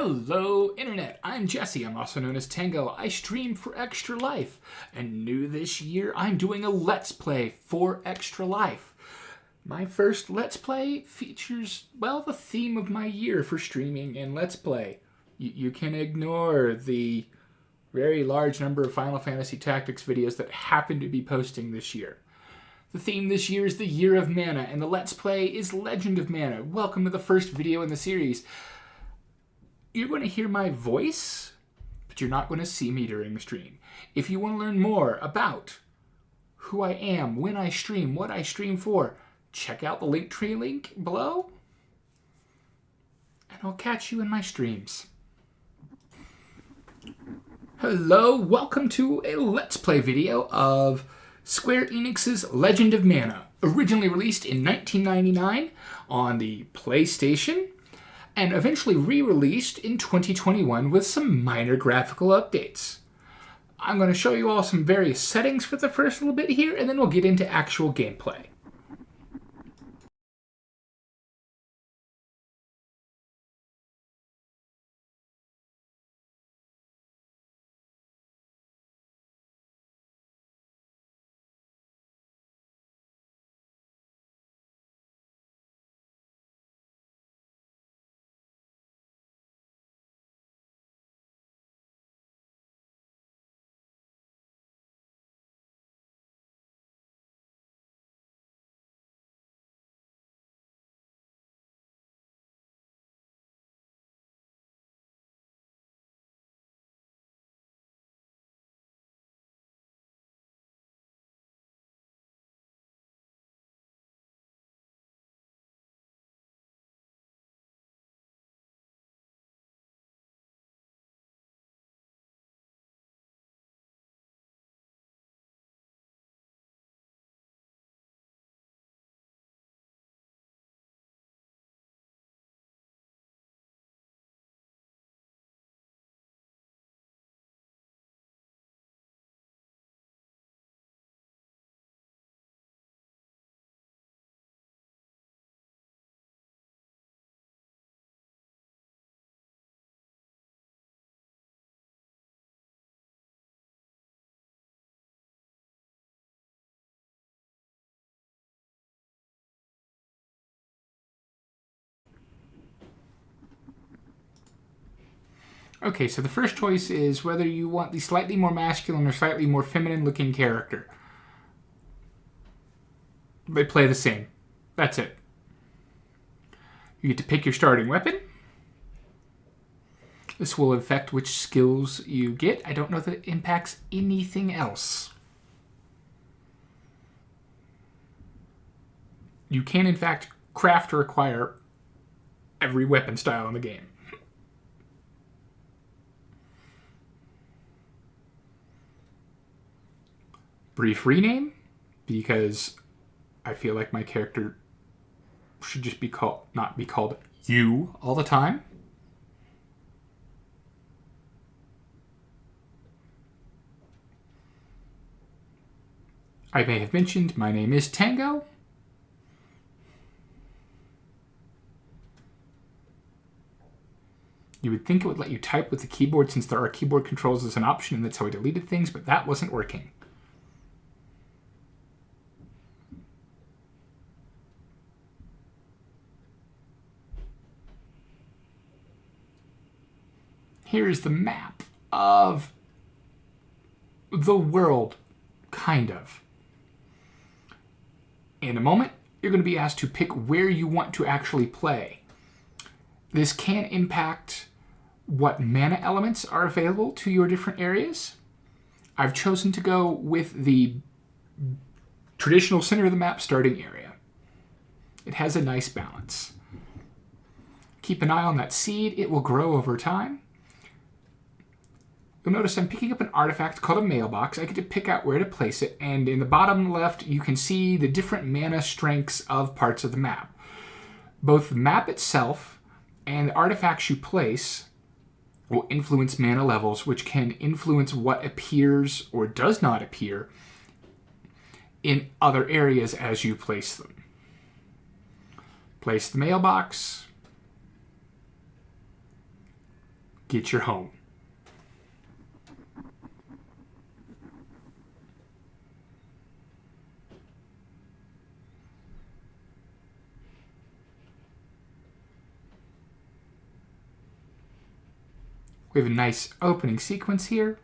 Hello, Internet. I'm Jesse. I'm also known as Tango. I stream for Extra Life. And new this year, I'm doing a Let's Play for Extra Life. My first Let's Play features, well, the theme of my year for streaming and Let's Play. You can ignore the very large number of Final Fantasy Tactics videos that happen to be posting this year. The theme this year is the Year of Mana, and the Let's Play is Legend of Mana. Welcome to the first video in the series. You're going to hear my voice, but you're not going to see me during the stream. If you want to learn more about who I am, when I stream, what I stream for, check out the Linktree link below, and I'll catch you in my streams. Hello, welcome to a Let's Play video of Square Enix's Legend of Mana, originally released in 1999 on the PlayStation, and eventually re-released in 2021 with some minor graphical updates. I'm going to show you all some various settings for the first little bit here, and then we'll get into actual gameplay. Okay, so the first choice is whether you want the slightly more masculine or slightly more feminine looking character. They play the same. That's it. You get to pick your starting weapon. This will affect which skills you get. I don't know that it impacts anything else. You can, in fact, craft or acquire every weapon style in the game. Brief rename, because I feel like my character should just be called, not be called you all the time. I may have mentioned my name is Tango. You would think it would let you type with the keyboard since there are keyboard controls as an option, and that's how I deleted things, but that wasn't working. Here is the map of the world, kind of. In a moment, you're going to be asked to pick where you want to actually play. This can impact what mana elements are available to your different areas. I've chosen to go with the traditional center of the map starting area. It has a nice balance. Keep an eye on that seed. It will grow over time. You'll notice I'm picking up an artifact called a mailbox. I get to pick out where to place it, and in the bottom left, you can see the different mana strengths of parts of the map. Both the map itself and the artifacts you place will influence mana levels, which can influence what appears or does not appear in other areas as you place them. Place the mailbox. get your home. We have a nice opening sequence here.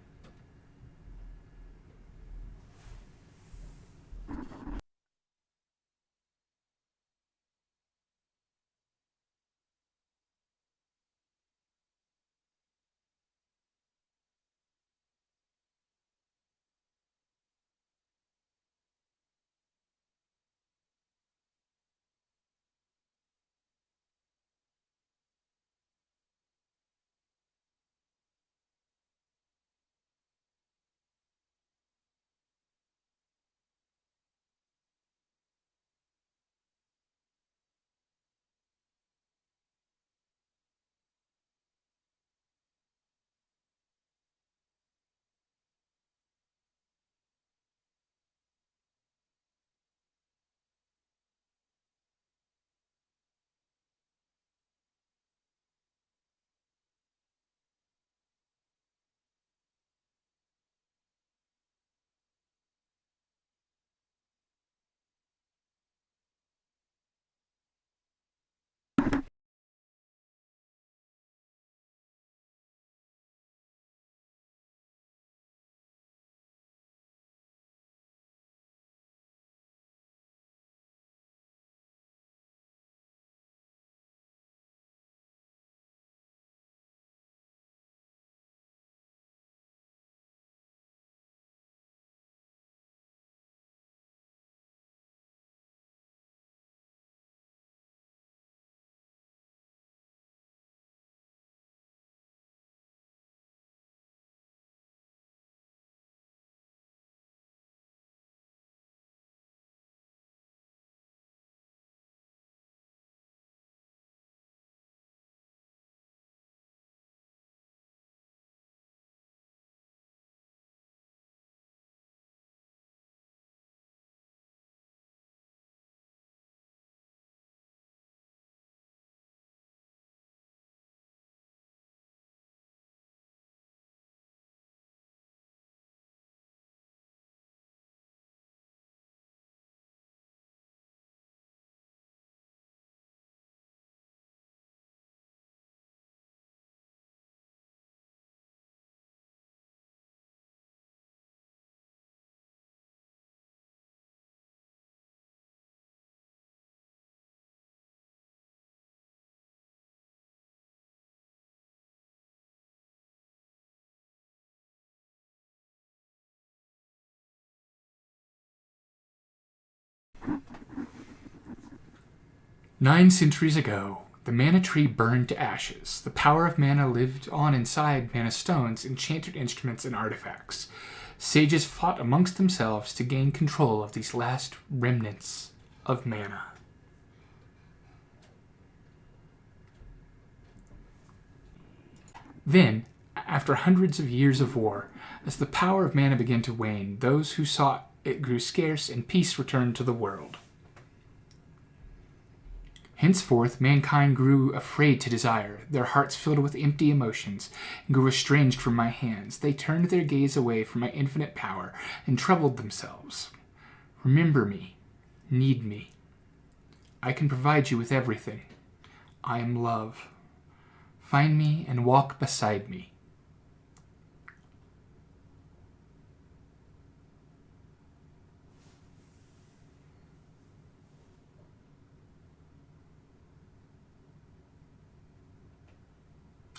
"9 centuries ago, the mana tree burned to ashes. The power of mana lived on inside mana stones, enchanted instruments, and artifacts. Sages fought amongst themselves to gain control of these last remnants of mana." Then, after hundreds of years of war, as the power of mana began to wane, those who sought it grew scarce and peace returned to the world. Henceforth, mankind grew afraid to desire. Their hearts filled with empty emotions and grew estranged from my hands. They turned their gaze away from my infinite power and troubled themselves. Remember me. Need me. I can provide you with everything. I am love. Find me and walk beside me.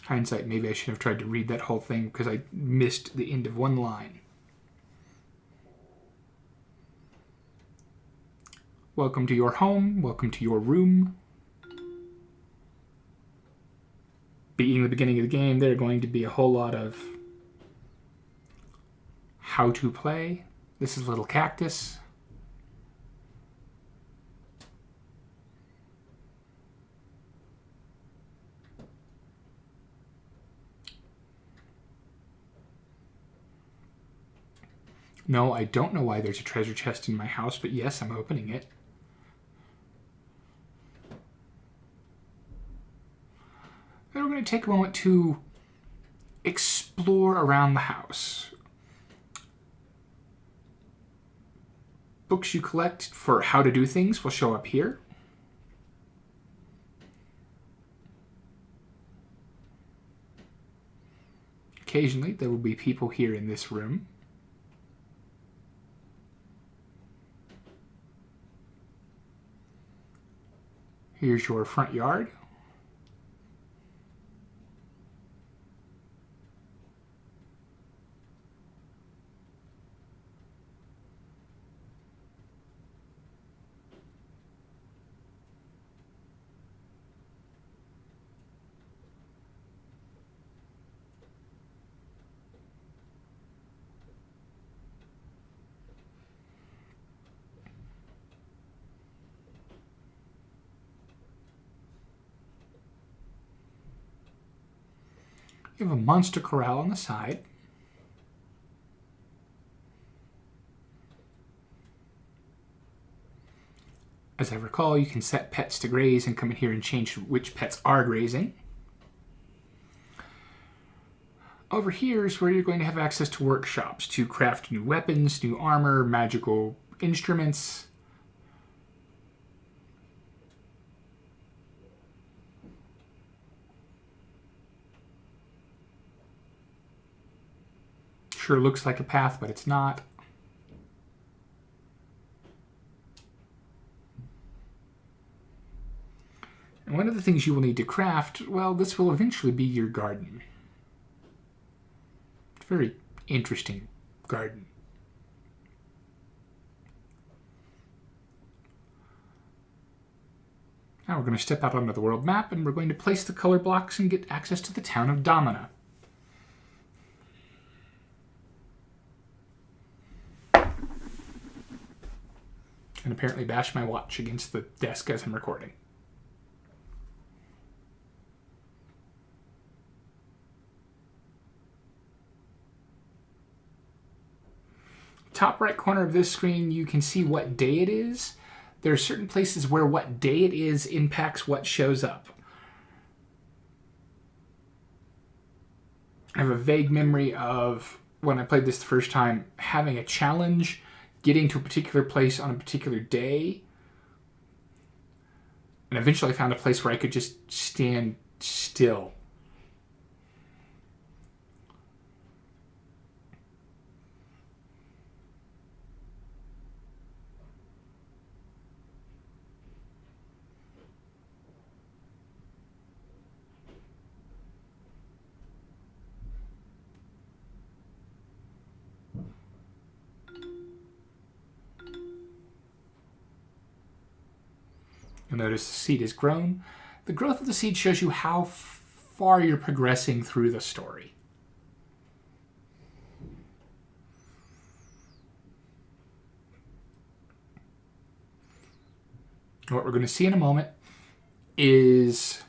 Hindsight, maybe I should have tried to read that whole thing because I missed the end of one line. Welcome to your home. Welcome to your room. Being the beginning of the game, there are going to be a whole lot of how to play. This is a little cactus. No, I don't know why there's a treasure chest in my house, but yes, I'm opening it. And we're going to take a moment to explore around the house. Books you collect for how to do things will show up here. Occasionally, there will be people here in this room. Here's your front yard. You have a monster corral on the side. As I recall, you can set pets to graze and come in here and change which pets are grazing. Over here is where you're going to have access to workshops to craft new weapons, new armor, magical instruments. Sure looks like a path, but it's not. And one of the things you will need to craft, well, this will eventually be your garden. It's a very interesting garden. Now we're going to step out onto the world map and we're going to place the color blocks and get access to the town of Domina. And apparently bash my watch against the desk as I'm recording. Top right corner of this screen, you can see what day it is. There are certain places where what day it is impacts what shows up. I have a vague memory of when I played this the first time, having a challenge, getting to a particular place on a particular day. And eventually I found a place where I could just stand still. You'll notice the seed has grown. The growth of the seed shows you how far you're progressing through the story. What we're going to see in a moment is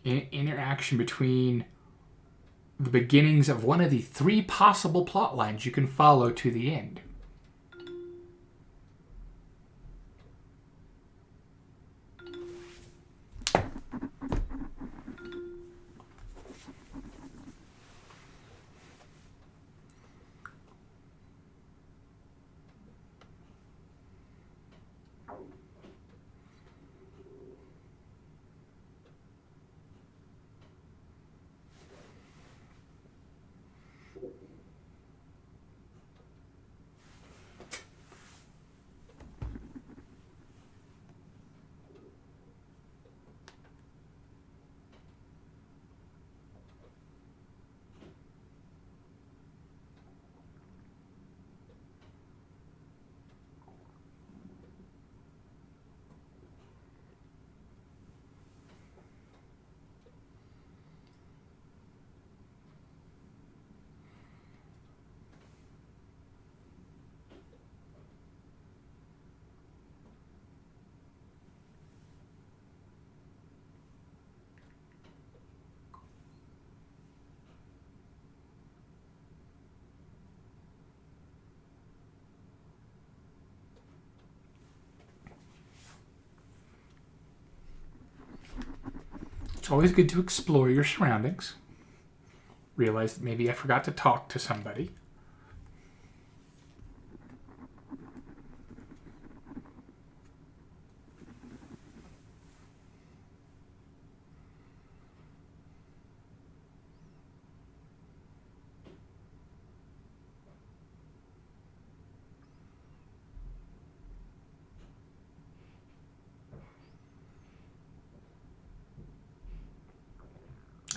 an interaction between the beginnings of one of the 3 possible plot lines you can follow to the end. It's always good to explore your surroundings. realized that maybe I forgot to talk to somebody.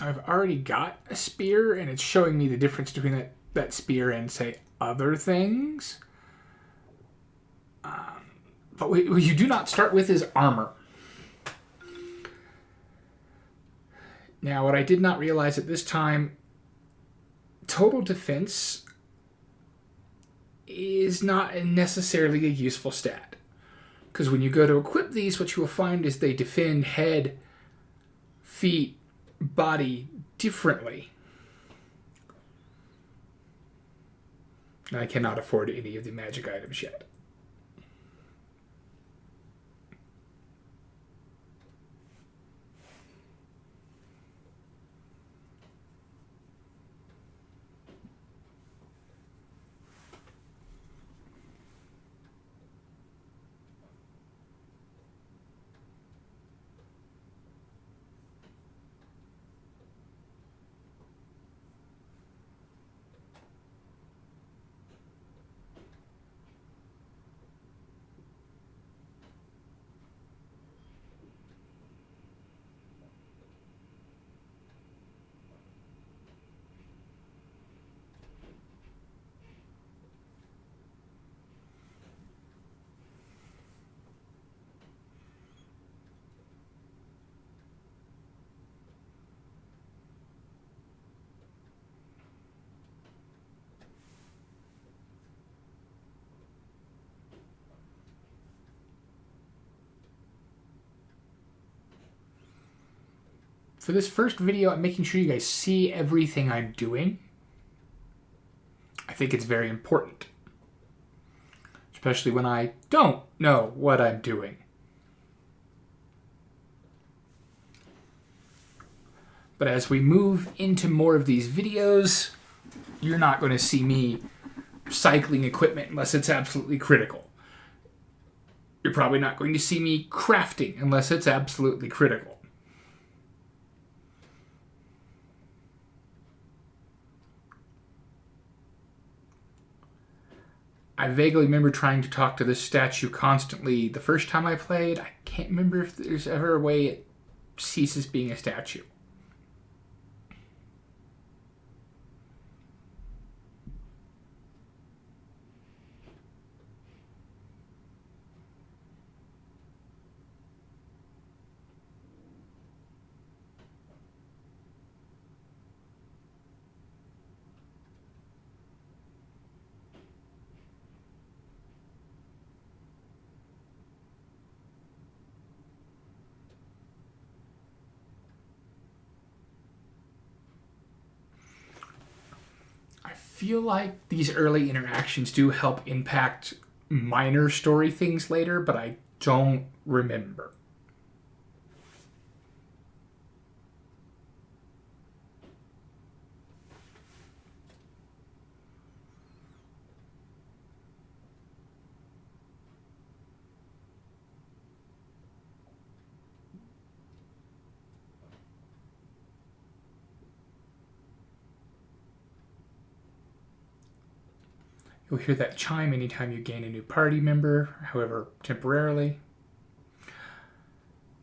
I've already got a spear, and it's showing me the difference between that spear and, say, other things. But what you do not start with is armor. Now, what I did not realize at this time, total defense is not necessarily a useful stat. Because when you go to equip these, what you will find is they defend head, feet, body differently. And I cannot afford any of the magic items yet. For this first video, I'm making sure you guys see everything I'm doing. I think it's very important. Especially when I don't know what I'm doing. But as we move into more of these videos, you're not going to see me cycling equipment unless it's absolutely critical. You're probably not going to see me crafting unless it's absolutely critical. I vaguely remember trying to talk to this statue constantly the first time I played. I can't remember if there's ever a way it ceases being a statue. I feel like these early interactions do help impact minor story things later, but I don't remember. You'll hear that chime anytime you gain a new party member, however temporarily.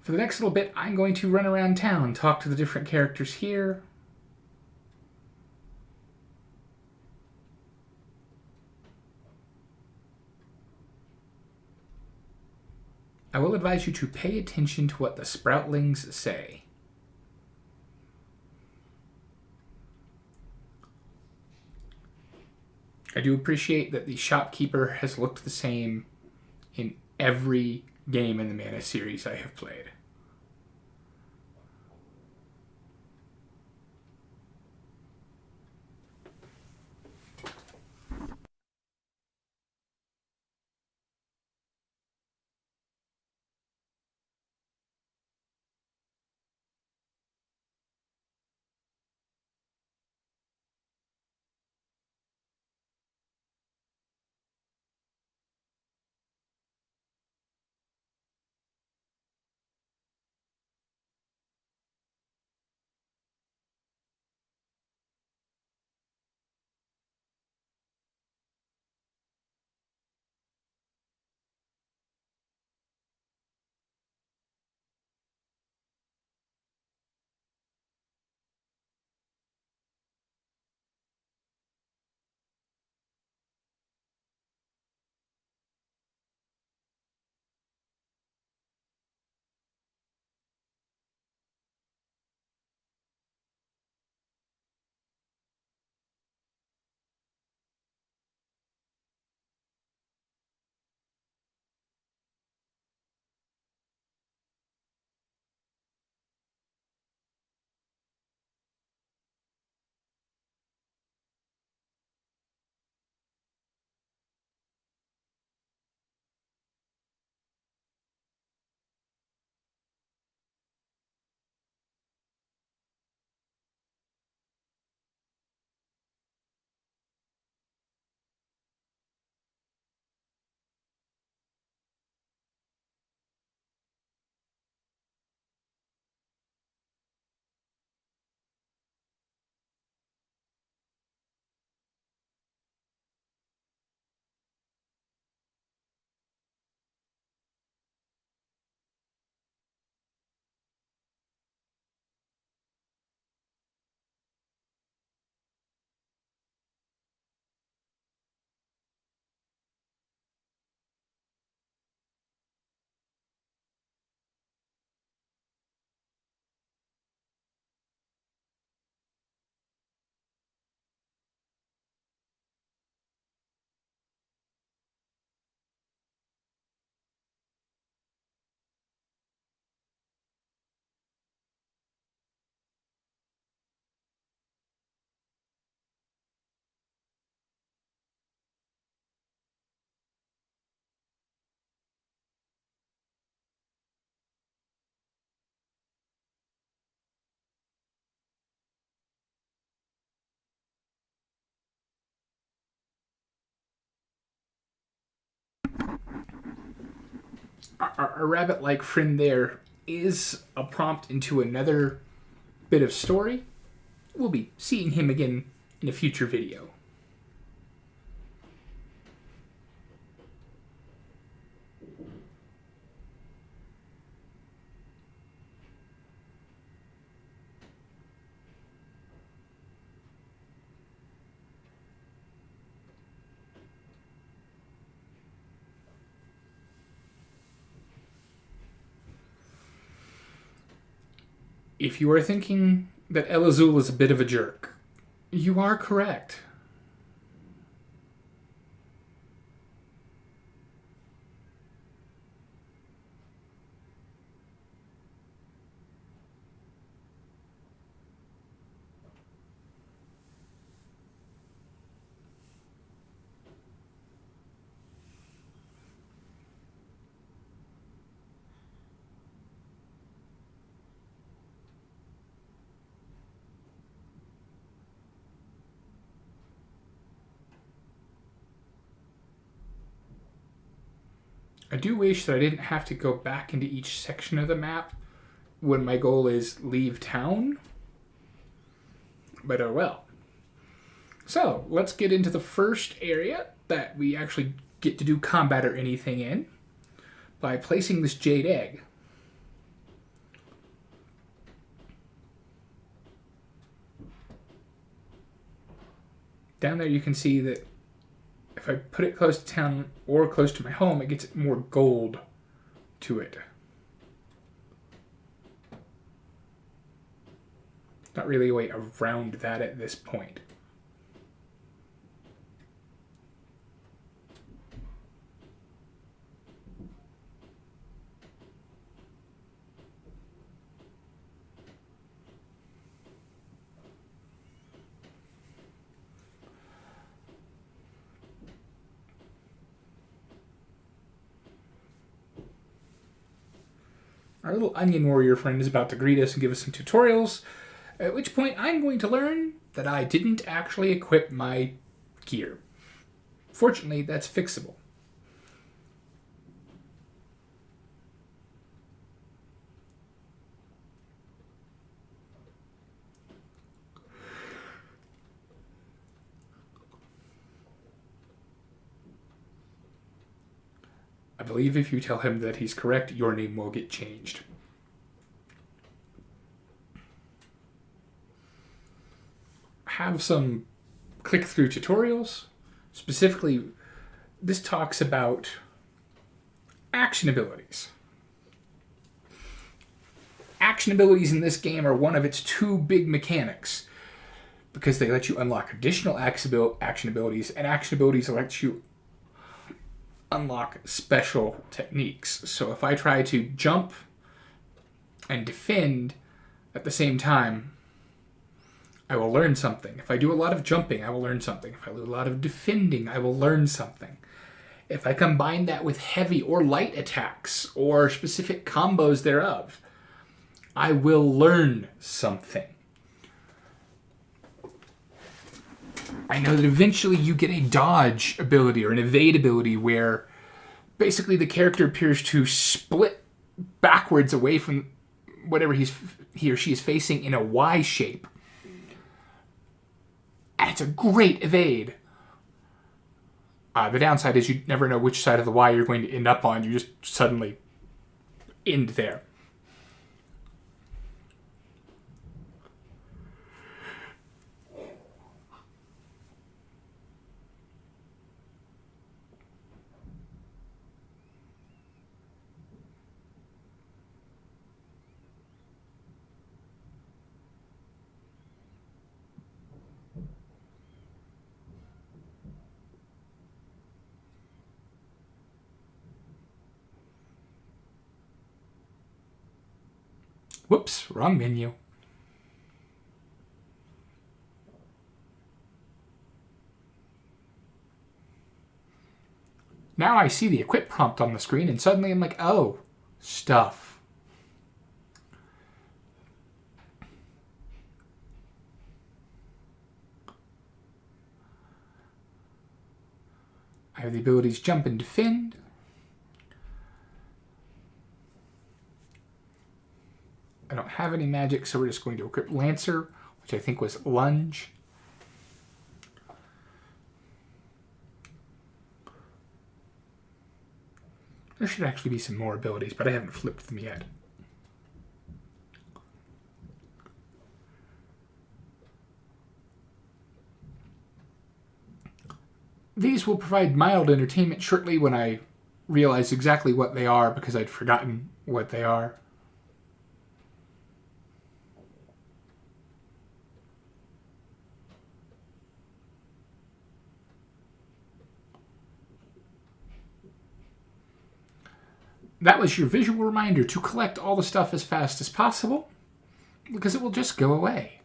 For the next little bit, I'm going to run around town, talk to the different characters here. I will advise you to pay attention to what the sproutlings say. I do appreciate that the shopkeeper has looked the same in every game in the Mana series I have played. Our rabbit-like friend there is a prompt into another bit of story. We'll be seeing him again in a future video. If you are thinking that El Azul is a bit of a jerk, you are correct. I do wish that I didn't have to go back into each section of the map when my goal is leave town. But oh well. So, let's get into the first area that we actually get to do combat or anything in by placing this jade egg. Down there you can see that if I put it close to town or close to my home, it gets more gold to it. Not really a way around that at this point. Our little onion warrior friend is about to greet us and give us some tutorials, at which point I'm going to learn that I didn't actually equip my gear. Fortunately, that's fixable. I believe if you tell him that he's correct, your name will get changed. Have some click-through tutorials. Specifically, this talks about action abilities. Action abilities in this game are one of its two big mechanics because they let you unlock additional action abilities, and action abilities let you unlock special techniques. So if I try to jump and defend at the same time, I will learn something. If I do a lot of jumping, I will learn something. If I do a lot of defending, I will learn something. If I combine that with heavy or light attacks or specific combos thereof, I will learn something. I know that eventually you get a dodge ability or an evade ability where basically the character appears to split backwards away from whatever he or she is facing in a Y shape. And it's a great evade. The downside is you never know which side of the Y you're going to end up on. You just suddenly end there. Whoops, wrong menu. Now I see the equip prompt on the screen and suddenly I'm like, oh, stuff. I have the abilities jump and defend. have any magic, so we're just going to equip Lancer, which I think was Lunge. There should actually be some more abilities, but I haven't flipped them yet. These will provide mild entertainment shortly when I realize exactly what they are, because I'd forgotten what they are. That was your visual reminder to collect all the stuff as fast as possible, because it will just go away.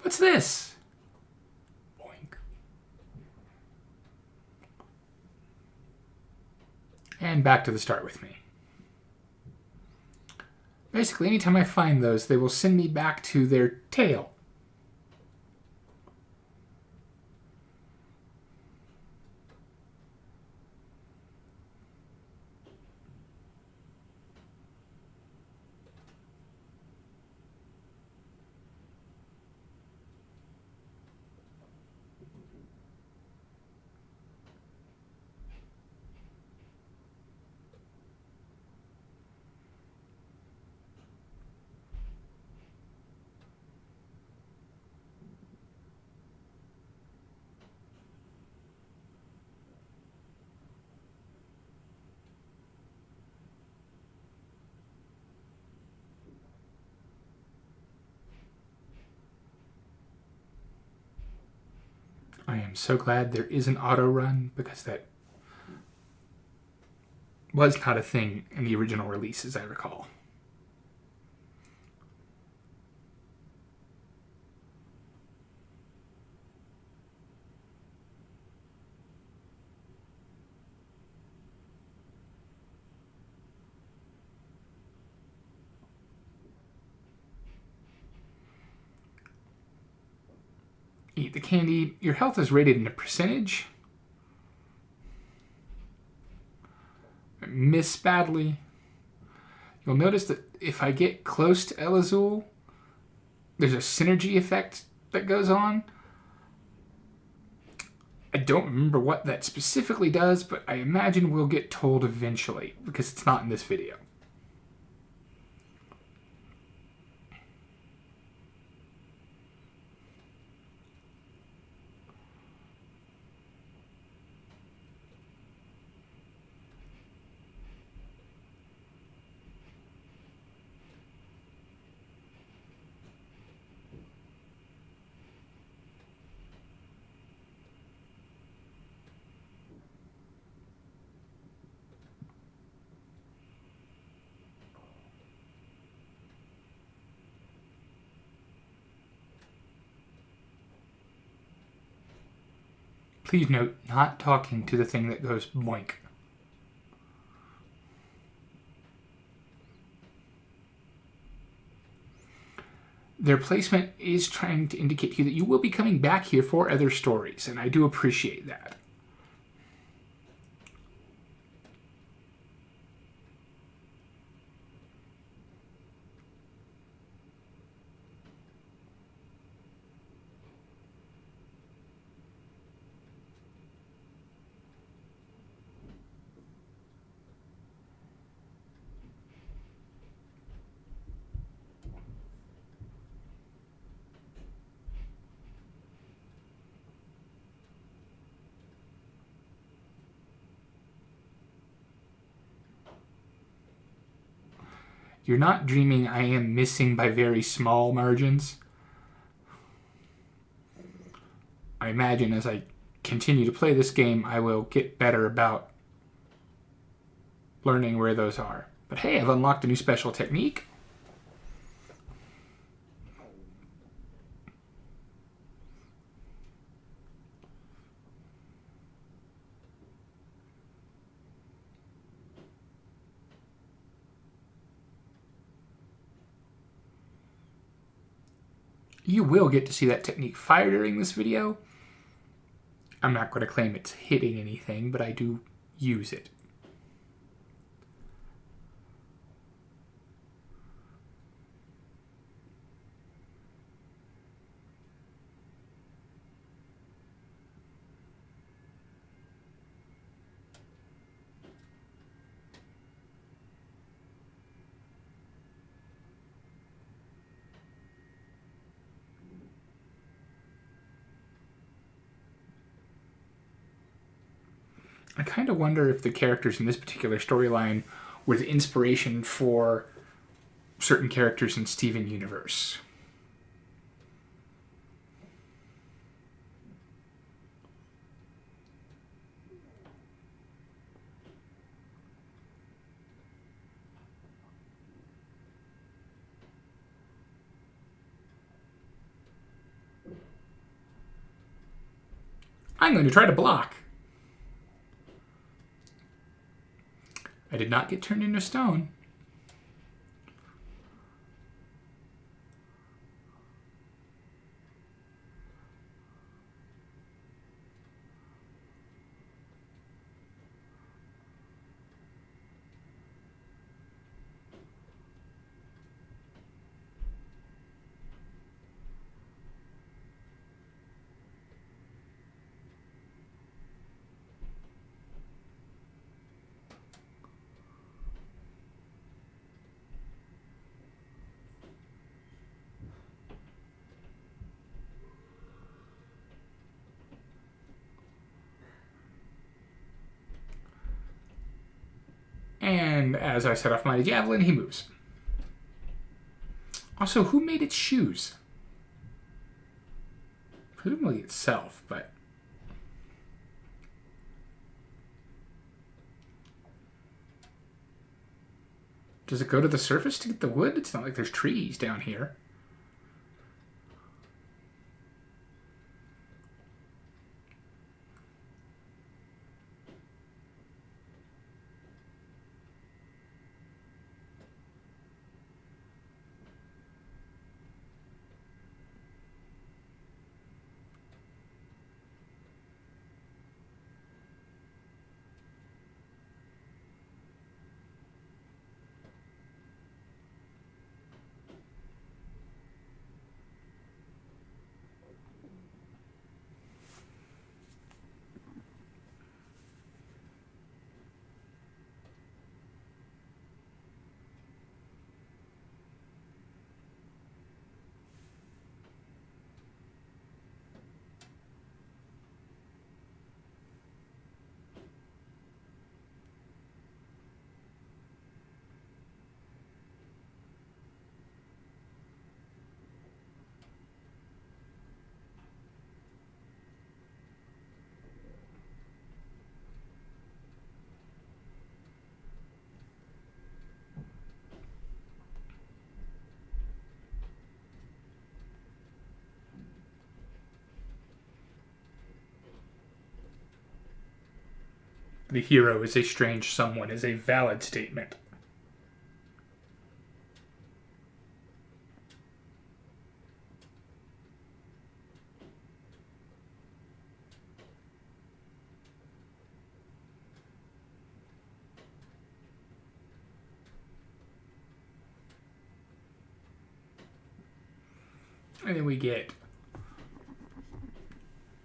What's this? Boink. And back to the start with me. Basically, anytime I find those, they will send me back to their tail. I am so glad there is an auto run, because that was not a thing in the original release, as I recall. Eat the candy. Your health is rated in a percentage. Miss badly. You'll notice that if I get close to Elazul, there's a synergy effect that goes on. I don't remember what that specifically does, but I imagine we'll get told eventually, because it's not in this video. Please note, not talking to the thing that goes boink. Their placement is trying to indicate to you that you will be coming back here for other stories, and I do appreciate that. You're not dreaming I am missing by very small margins. I imagine as I continue to play this game, I will get better about learning where those are. But hey, I've unlocked a new special technique. You will get to see that technique fire during this video. I'm not going to claim it's hitting anything, but I do use it. I kind of wonder if the characters in this particular storyline were the inspiration for certain characters in Steven Universe. I'm going to try to block. I did not get turned into stone. And as I set off my javelin, he moves. Also, who made its shoes? Presumably itself, but... Does it go to the surface to get the wood? It's not like there's trees down here. The hero is a strange someone is a valid statement. And then we get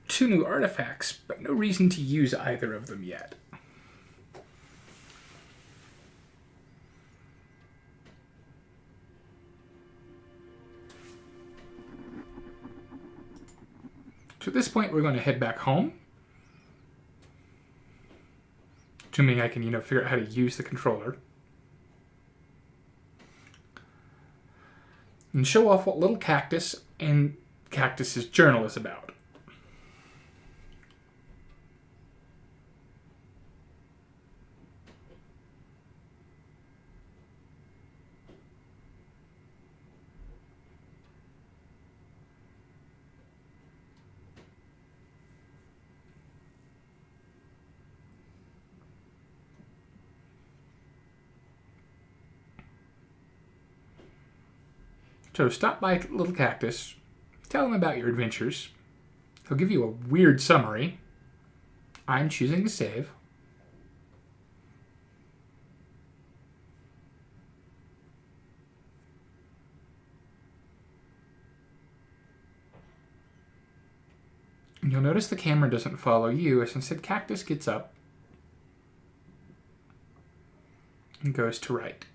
2 new artifacts, but no reason to use either of them yet. So at this point, we're going to head back home. Assuming I can, figure out how to use the controller. And show off what Little Cactus and Cactus's journal is about. So stop by Little Cactus, Tell him about your adventures. He'll give you a weird summary. I'm choosing to save. And you'll notice the camera doesn't follow you, as instead Cactus gets up and goes to write.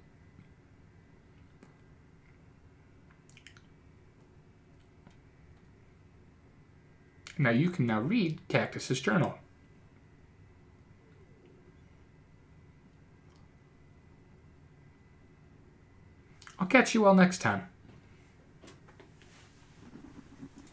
Now you can now read Cactus's journal. I'll catch you all next time.